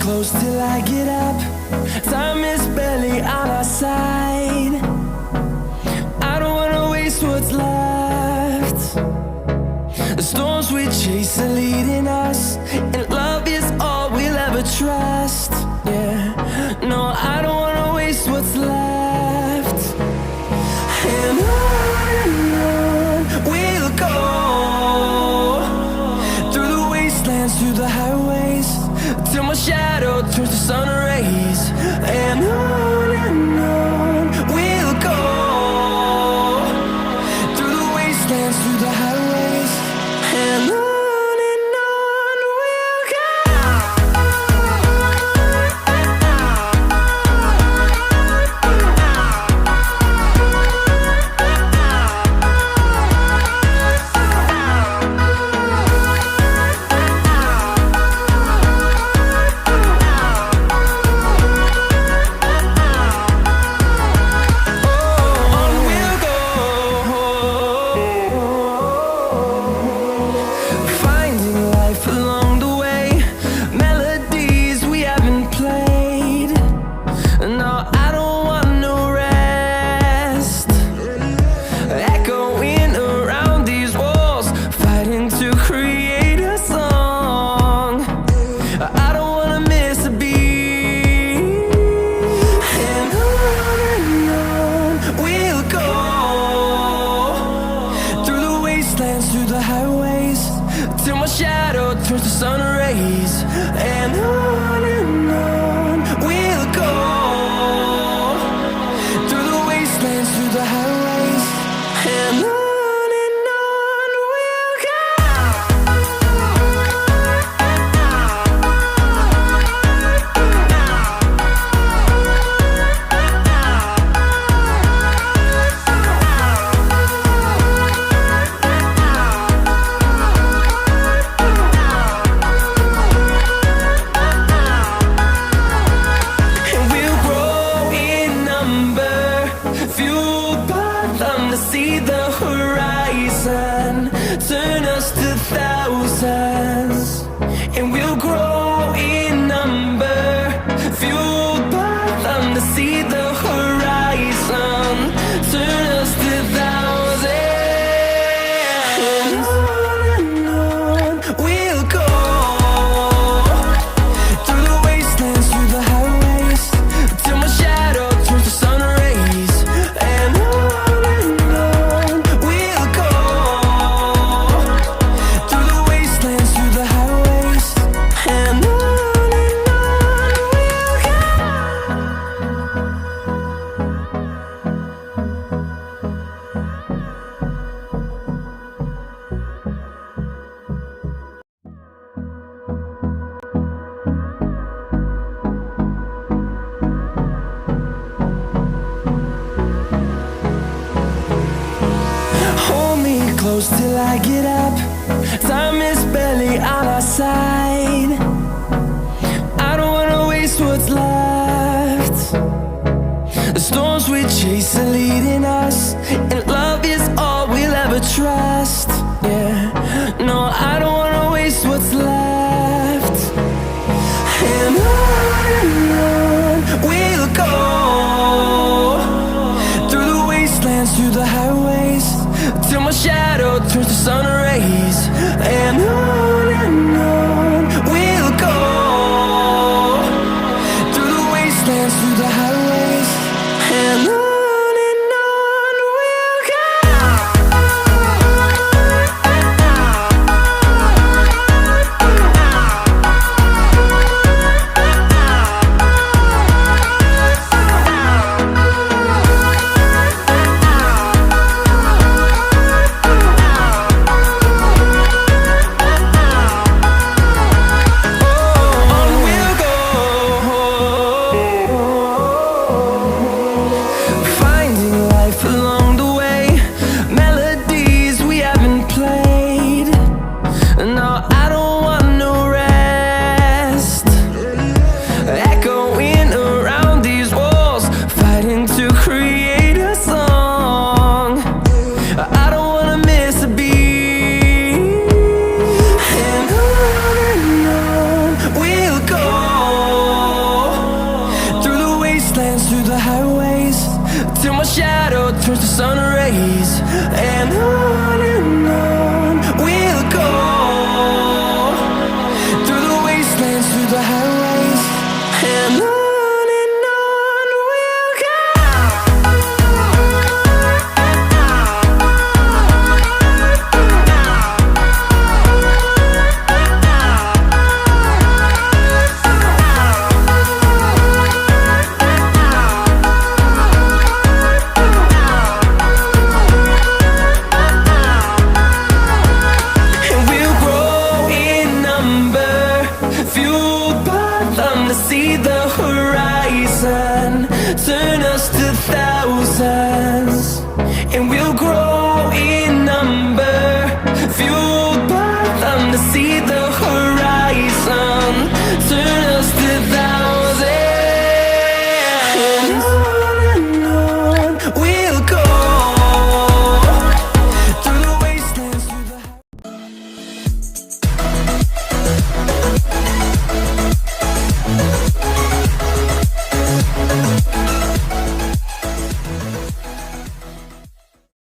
Close till I get up. Time is barely on our side. I don't wanna waste what's left. The storms we chase are leading us, and love is all we'll ever trust. Yeah, no, I don't wanna waste what's left. And on we'll go, through the wastelands, through the highways, till my shadow turns to sun rays. And on we'll go, through the wastelands, through the highways, and on we'll go. Through the highways, till my shadow turns to sun rays. And on we'll go, through the wastelands, through the highways, and on we'll go. See the horizon turn us to thousands, and we'll grow in number, fueled by them to see the horizon turn us to thousands. And on we'll go, through the wastelands, through the highways, till my shadow turns to sun rays. And close till I get up. Time is barely on our side.